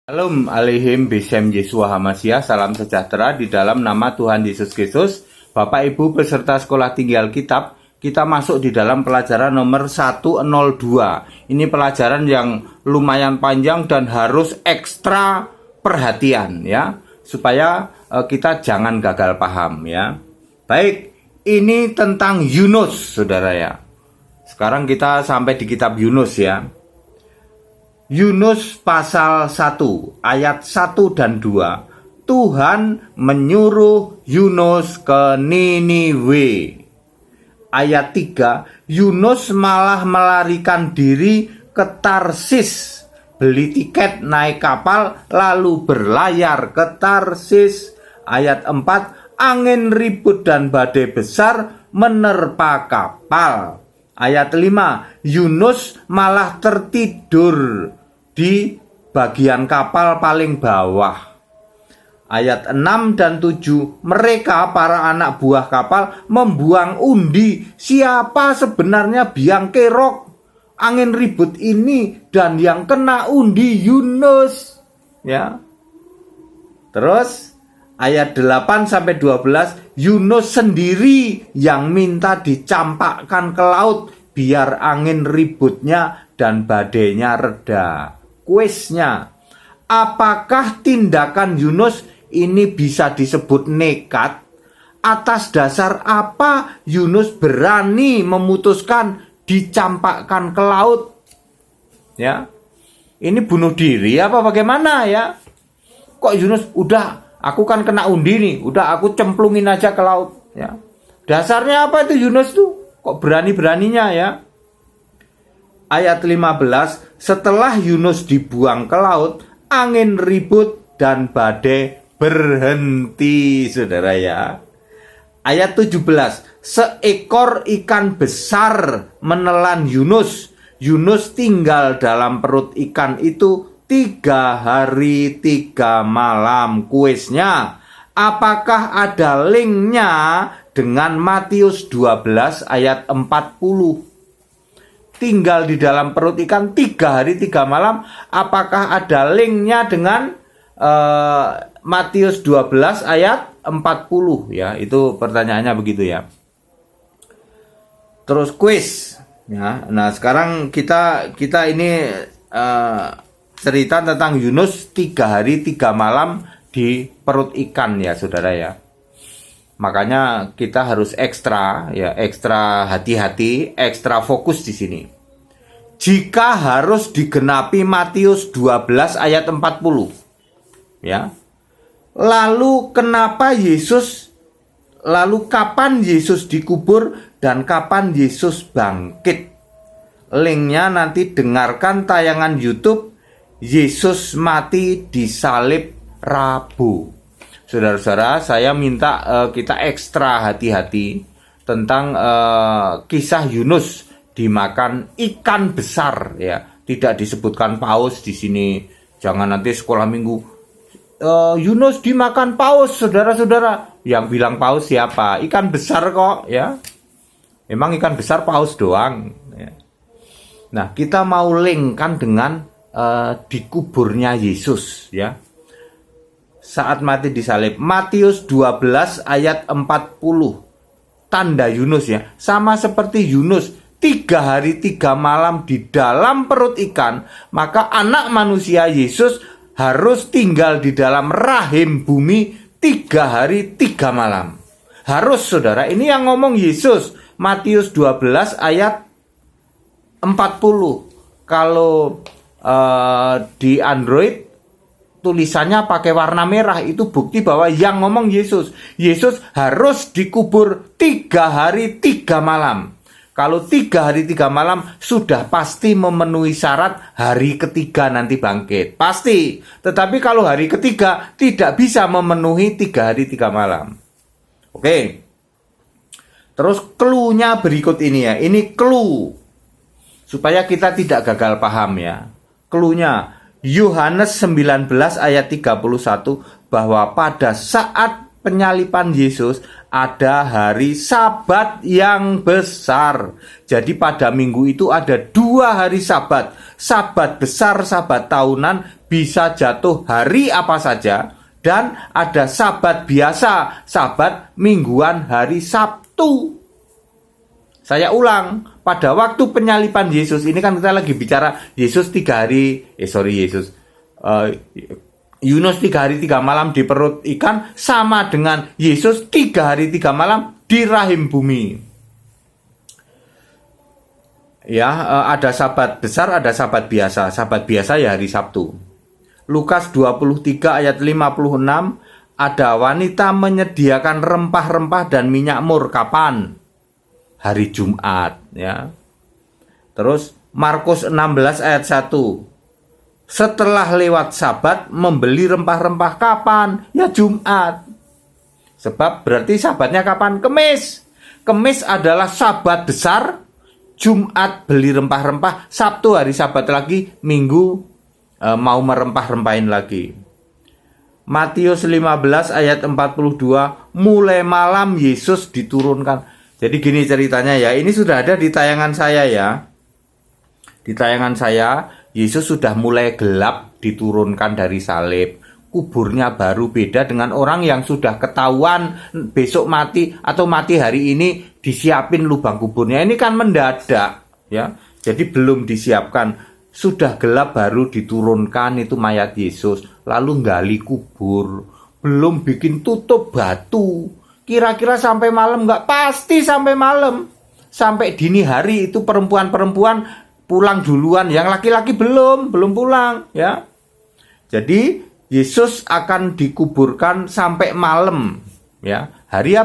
Shalom alaihim bisem Yesua Hamasiah. Salam sejahtera di dalam nama Tuhan Yesus Kristus. Bapak Ibu peserta sekolah tinggi Alkitab, kita masuk di dalam pelajaran nomor 102. Ini pelajaran yang lumayan panjang dan harus ekstra perhatian ya, supaya kita jangan gagal paham ya. Baik, ini tentang Yunus, saudara ya. Sekarang kita sampai di kitab Yunus ya. Yunus pasal 1 ayat 1 dan 2. Tuhan menyuruh Yunus ke Niniwe. Ayat 3. Yunus malah melarikan diri ke Tarsis, beli tiket naik kapal lalu berlayar ke Tarsis. Ayat 4. Angin ribut dan badai besar menerpa kapal. Ayat 5, Yunus malah tertidur di bagian kapal paling bawah. Ayat 6 dan 7, mereka para anak buah kapal membuang undi siapa sebenarnya biang kerok angin ribut ini, dan yang kena undi Yunus. Ya. Terus ayat 8 sampai 12, Yunus sendiri yang minta dicampakkan ke laut biar angin ributnya dan badainya reda. Kuisnya, apakah tindakan Yunus ini bisa disebut nekat? Atas dasar apa Yunus berani memutuskan dicampakkan ke laut? Ya, ini bunuh diri apa bagaimana ya? Kok Yunus udah, aku kan kena undi nih, udah aku cemplungin aja ke laut ya. Dasarnya apa itu Yunus tuh? Kok berani-beraninya ya? Ayat 15, setelah Yunus dibuang ke laut, angin ribut dan badai berhenti, saudara ya. Ayat 17, seekor ikan besar menelan Yunus. Yunus tinggal dalam perut ikan itu 3 hari 3 malam. Kuisnya, apakah ada linknya dengan Matius 12 ayat 40? Tinggal di dalam perut ikan 3 hari 3 malam, apakah ada linknya dengan Matius 12 ayat 40 ya? Itu pertanyaannya begitu ya. Terus kuis ya. Nah, sekarang kita ini cerita tentang Yunus 3 hari 3 malam di perut ikan ya, saudara ya. Makanya kita harus ekstra hati-hati, ekstra fokus di sini. Jika harus digenapi Matius 12 ayat 40. Ya. Lalu kapan Yesus dikubur dan kapan Yesus bangkit? Linknya nanti dengarkan tayangan YouTube Yesus mati disalib Rabu. Saudara-saudara, saya minta kita ekstra hati-hati tentang kisah Yunus dimakan ikan besar ya. Tidak disebutkan paus di sini. Jangan nanti sekolah minggu Yunus dimakan paus, saudara-saudara. Yang bilang paus siapa? Ikan besar kok ya. Memang ikan besar paus doang ya. Nah, kita mau linkkan dengan dikuburnya Yesus ya. Saat mati disalib. Matius 12 ayat 40. Tanda Yunus ya. Sama seperti Yunus 3 hari 3 malam di dalam perut ikan, maka anak manusia Yesus harus tinggal di dalam rahim bumi 3 hari 3 malam. Harus, saudara. Ini yang ngomong Yesus. Matius 12 ayat 40. Kalau di Android tulisannya pakai warna merah, itu bukti bahwa yang ngomong Yesus. Yesus harus dikubur 3 hari 3 malam. Kalau 3 hari 3 malam sudah pasti memenuhi syarat hari ketiga nanti bangkit. Pasti. Tetapi kalau hari ketiga tidak bisa memenuhi 3 hari 3 malam. Oke. Terus clue-nya berikut ini ya. Ini clue. Supaya kita tidak gagal paham ya. Clue-nya Yohanes 19 ayat 31, bahwa pada saat penyalipan Yesus ada hari Sabat yang besar. Jadi pada minggu itu ada 2 hari Sabat. Sabat besar, Sabat tahunan, bisa jatuh hari apa saja. Dan ada Sabat biasa, Sabat mingguan hari Sabtu. Saya ulang, pada waktu penyaliban Yesus, ini kan kita lagi bicara Yesus 3 hari, Yunus 3 hari 3 malam di perut ikan sama dengan Yesus 3 hari 3 malam di rahim bumi. Ya, ada Sabat besar, ada Sabat biasa. Sabat biasa ya hari Sabtu. Lukas 23 ayat 56, ada wanita menyediakan rempah-rempah dan minyak mur kapan? Hari Jumat, ya. Terus Markus 16 ayat 1. Setelah lewat Sabat, membeli rempah-rempah kapan? Ya Jumat. Sebab berarti Sabatnya kapan? Kemis. Kemis adalah Sabat besar. Jumat beli rempah-rempah. Sabtu hari Sabat lagi. Minggu mau merempah-rempahin lagi. Matius 15 ayat 42. Mulai malam Yesus diturunkan. Jadi gini ceritanya ya. Ini sudah ada di tayangan saya ya. Di tayangan saya, Yesus sudah mulai gelap diturunkan dari salib. Kuburnya baru, beda dengan orang yang sudah ketahuan besok mati atau mati hari ini disiapin lubang kuburnya. Ini kan mendadak ya. Jadi belum disiapkan. Sudah gelap baru diturunkan itu mayat Yesus. Lalu gali kubur. Belum bikin tutup batu. Kira-kira sampai malam nggak? Pasti sampai malam. Sampai dini hari itu perempuan-perempuan pulang duluan, yang laki-laki belum pulang ya. Jadi Yesus akan dikuburkan sampai malam ya. Hari apa?